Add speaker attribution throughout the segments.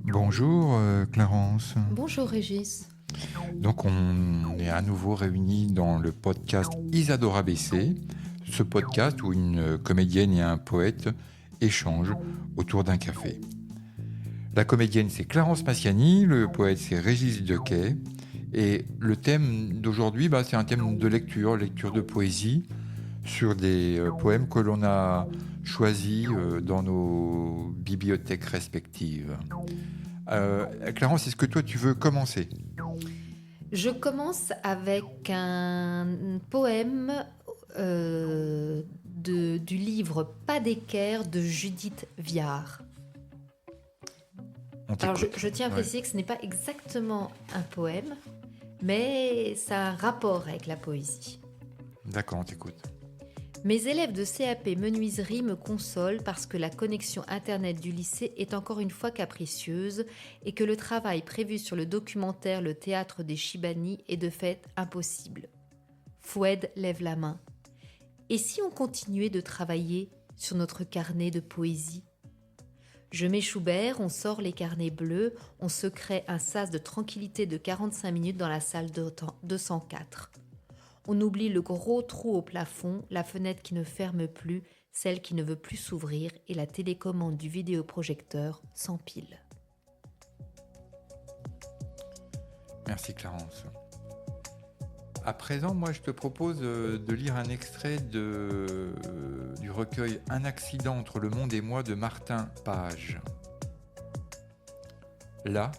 Speaker 1: Bonjour Clarence.
Speaker 2: Bonjour Régis.
Speaker 1: Donc on est à nouveau réunis dans le podcast Isadora BC, ce podcast où une comédienne et un poète échangent autour d'un café. La comédienne c'est Clarence Massiani, le poète c'est Régis Dequet, et le thème d'aujourd'hui c'est un thème de lecture de poésie sur des poèmes que l'on a choisis dans nos bibliothèques respectives. Clarence, est-ce que toi tu veux commencer ?
Speaker 2: Je commence avec un poème du livre Pas d'équerre de Judith Viard. Alors je tiens à préciser que ce n'est pas exactement un poème, mais ça a un rapport avec la poésie.
Speaker 1: D'accord, on t'écoute.
Speaker 2: Mes élèves de CAP menuiserie me consolent parce que la connexion Internet du lycée est encore une fois capricieuse et que le travail prévu sur le documentaire Le théâtre des Chibani est de fait impossible. Foued lève la main. Et si on continuait de travailler sur notre carnet de poésie ? Je mets Schubert, on sort les carnets bleus, on se crée un sas de tranquillité de 45 minutes dans la salle 204. On oublie le gros trou au plafond, la fenêtre qui ne ferme plus, celle qui ne veut plus s'ouvrir et la télécommande du vidéoprojecteur sans pile.
Speaker 1: Merci Clarence. À présent, moi je te propose de lire un extrait du recueil Un accident entre le monde et moi de Martin Page. Là,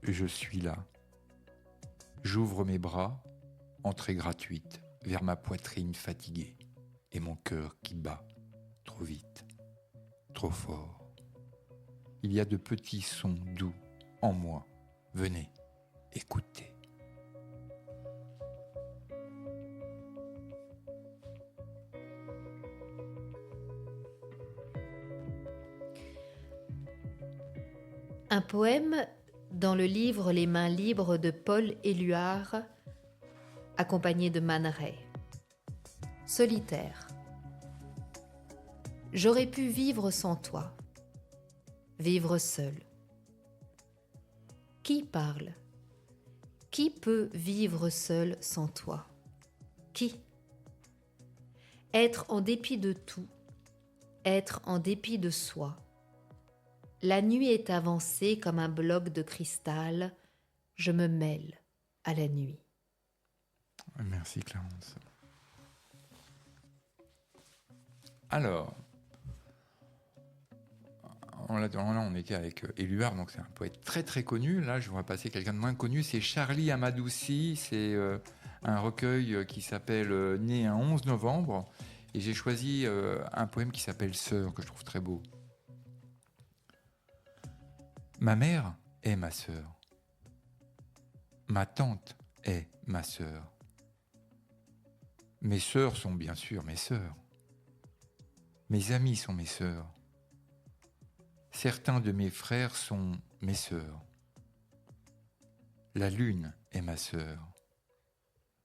Speaker 1: je suis là. J'ouvre mes bras, entrée gratuite, vers ma poitrine fatiguée et mon cœur qui bat trop vite, trop fort. Il y a de petits sons doux en moi. Venez, écoutez.
Speaker 2: Un poème dans le livre Les mains libres de Paul Éluard, accompagné de Man Ray. Solitaire. J'aurais pu vivre sans toi, vivre seul. Qui parle ? Qui peut vivre seul sans toi ? Qui ? Être en dépit de tout, être en dépit de soi. La nuit est avancée comme un bloc de cristal, je me mêle à la nuit.
Speaker 1: Merci Clarence. Alors, on était avec Éluard, donc c'est un poète très très connu. Là, je vais passer quelqu'un de moins connu, c'est Charlie Amadoussi. C'est un recueil qui s'appelle Né un 11 novembre. Et j'ai choisi un poème qui s'appelle Sœur, que je trouve très beau. Ma mère est ma sœur. Ma tante est ma sœur. Mes sœurs sont bien sûr mes sœurs. Mes amis sont mes sœurs. Certains de mes frères sont mes sœurs. La lune est ma sœur.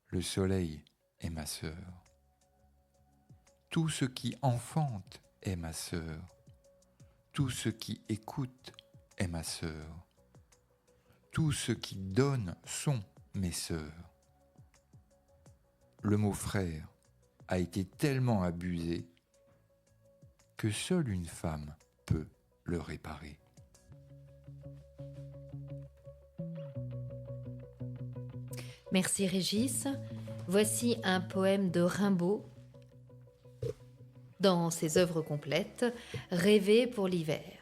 Speaker 1: Le soleil est ma sœur. Tout ce qui enfante est ma sœur. Tout ce qui écoute est ma sœur. Tout ce qui donne sont mes sœurs. Le mot frère a été tellement abusé que seule une femme peut le réparer.
Speaker 2: Merci Régis. Voici un poème de Rimbaud dans ses œuvres complètes, Rêver pour l'hiver.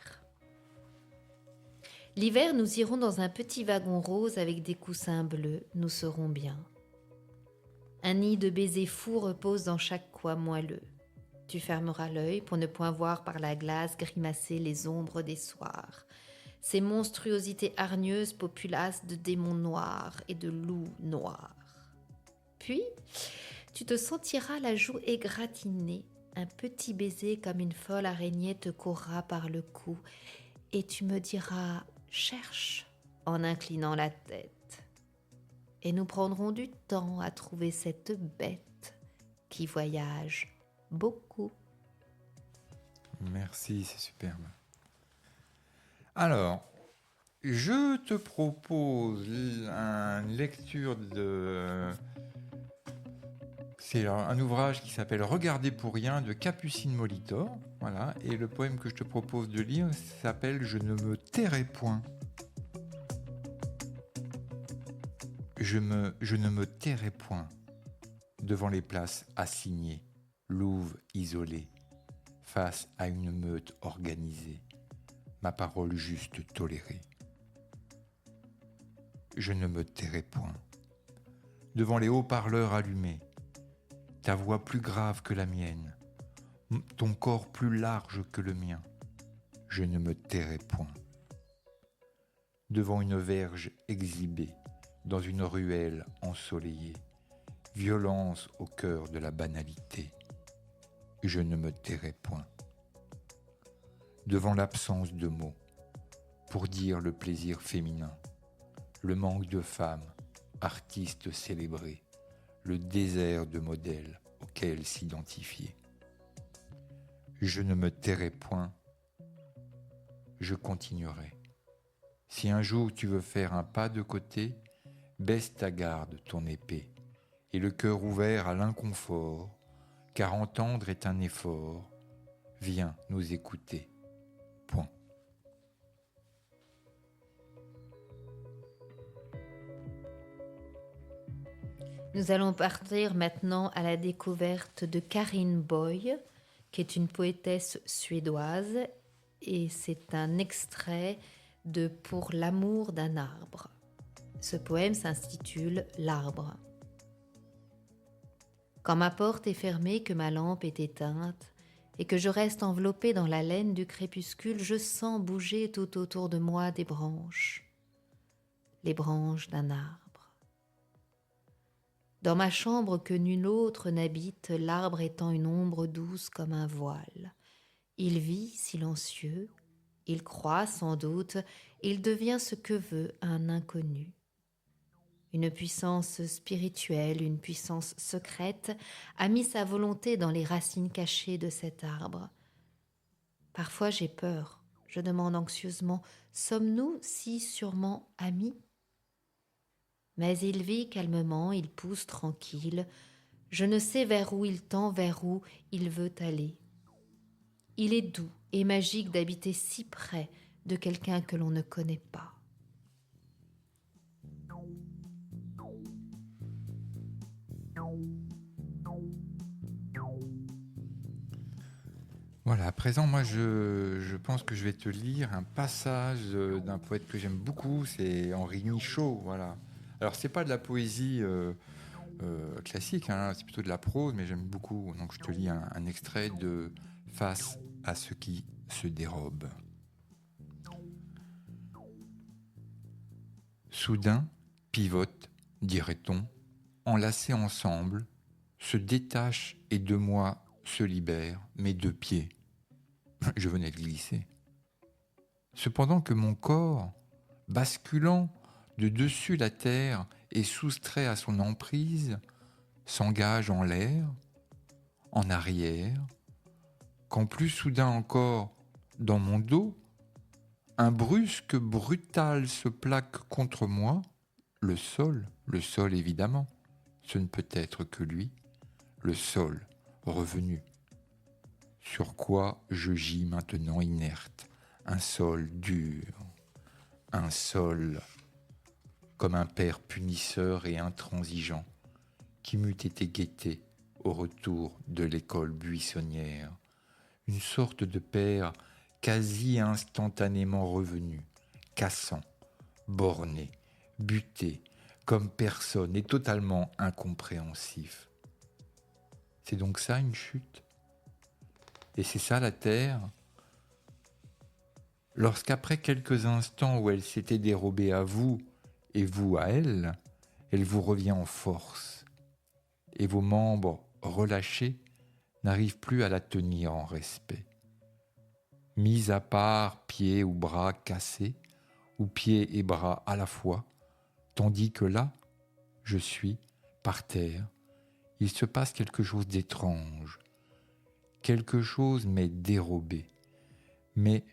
Speaker 2: L'hiver, nous irons dans un petit wagon rose avec des coussins bleus, nous serons bien. Un nid de baisers fous repose dans chaque coin moelleux. Tu fermeras l'œil pour ne point voir par la glace grimacer les ombres des soirs. Ces monstruosités hargneuses populaces de démons noirs et de loups noirs. Puis, tu te sentiras la joue égratignée, un petit baiser comme une folle araignée te courra par le cou, et tu me diras « cherche » en inclinant la tête. Et nous prendrons du temps à trouver cette bête qui voyage beaucoup.
Speaker 1: Merci, c'est superbe. Alors, je te propose une lecture de... C'est un ouvrage qui s'appelle Regarder pour rien de Capucine Molitor. Voilà. Et le poème que je te propose de lire s'appelle Je ne me tairai point. Je ne me tairai point devant les places assignées, louve isolée, face à une meute organisée, ma parole juste tolérée. Je ne me tairai point devant les haut-parleurs allumés, ta voix plus grave que la mienne, ton corps plus large que le mien. Je ne me tairai point devant une verge exhibée dans une ruelle ensoleillée, violence au cœur de la banalité. Je ne me tairai point devant l'absence de mots pour dire le plaisir féminin, le manque de femmes, artistes célébrés, le désert de modèles auxquels s'identifier. Je ne me tairai point, je continuerai. Si un jour tu veux faire un pas de côté, baisse ta garde, ton épée, et le cœur ouvert à l'inconfort, car entendre est un effort. Viens nous écouter. Point.
Speaker 2: Nous allons partir maintenant à la découverte de Karin Boye, qui est une poétesse suédoise, et c'est un extrait de Pour l'amour d'un arbre. Ce poème s'intitule L'arbre. Quand ma porte est fermée, que ma lampe est éteinte, et que je reste enveloppée dans la laine du crépuscule, je sens bouger tout autour de moi des branches, les branches d'un arbre. Dans ma chambre que nul autre n'habite, l'arbre étend une ombre douce comme un voile. Il vit silencieux, il croît sans doute, il devient ce que veut un inconnu. Une puissance spirituelle, une puissance secrète a mis sa volonté dans les racines cachées de cet arbre. Parfois j'ai peur, je demande anxieusement, sommes-nous si sûrement amis ? Mais il vit calmement, il pousse tranquille, je ne sais vers où il tend, vers où il veut aller. Il est doux et magique d'habiter si près de quelqu'un que l'on ne connaît pas.
Speaker 1: Voilà, à présent, moi, je pense que je vais te lire un passage d'un poète que j'aime beaucoup, c'est Henri Michaud, voilà. Alors, c'est pas de la poésie classique, hein, c'est plutôt de la prose, mais j'aime beaucoup. Donc, je te lis un extrait de Face à ce qui se dérobe. Soudain, pivote, dirait-on, enlacés ensemble, se détachent et de moi se libèrent mes deux pieds. Je venais de glisser. Cependant que mon corps, basculant de dessus la terre et soustrait à son emprise, s'engage en l'air, en arrière, quand plus soudain encore, dans mon dos, un brusque brutal se plaque contre moi, le sol évidemment, ce ne peut être que lui, le sol revenu. Sur quoi je gis maintenant inerte, un sol dur, un sol comme un père punisseur et intransigeant qui m'eût été guetté au retour de l'école buissonnière, une sorte de père quasi instantanément revenu, cassant, borné, buté, comme personne et totalement incompréhensif. C'est donc ça une chute ? Et c'est ça la terre ? Lorsqu'après quelques instants où elle s'était dérobée à vous et vous à elle, elle vous revient en force et vos membres relâchés n'arrivent plus à la tenir en respect. Mis à part pieds ou bras cassés, ou pieds et bras à la fois, tandis que là, je suis, par terre, il se passe quelque chose d'étrange, quelque chose m'est dérobé, mais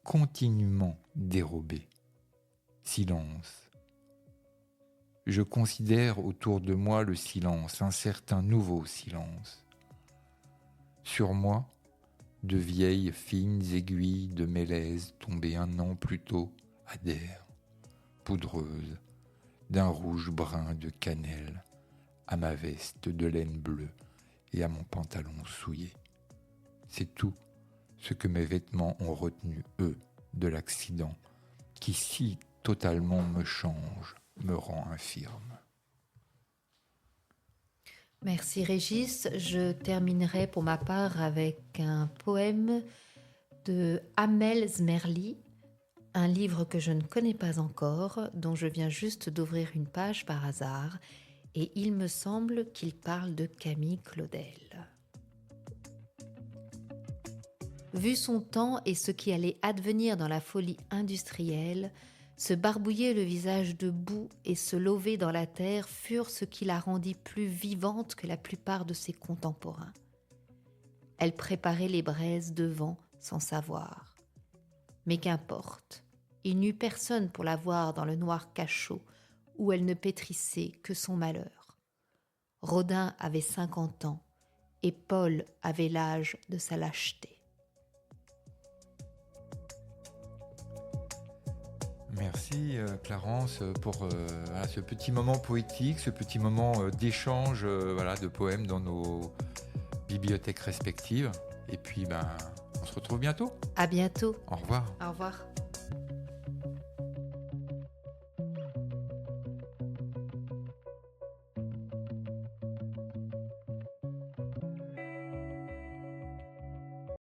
Speaker 1: continuellement dérobé. Silence. Je considère autour de moi le silence, un certain nouveau silence. Sur moi, de vieilles fines aiguilles de mélèze tombées 1 an plus tôt adhèrent, poudreuses, d'un rouge brun de cannelle, à ma veste de laine bleue et à mon pantalon souillé. C'est tout ce que mes vêtements ont retenu, eux, de l'accident, qui si totalement me change, me rend infirme.
Speaker 2: Merci Régis. Je terminerai pour ma part avec un poème de Amel Zmerli, un livre que je ne connais pas encore, dont je viens juste d'ouvrir une page par hasard, et il me semble qu'il parle de Camille Claudel. Vu son temps et ce qui allait advenir dans la folie industrielle, se barbouiller le visage de boue et se lever dans la terre furent ce qui la rendit plus vivante que la plupart de ses contemporains. Elle préparait les braises devant sans savoir. Mais qu'importe, il n'y eut personne pour la voir dans le noir cachot où elle ne pétrissait que son malheur. Rodin avait 50 ans et Paul avait l'âge de sa lâcheté.
Speaker 1: Merci Clarence pour ce petit moment poétique, ce petit moment d'échange de poèmes dans nos bibliothèques respectives. Et puis on se retrouve bientôt.
Speaker 2: À bientôt.
Speaker 1: Au revoir.
Speaker 2: Au revoir.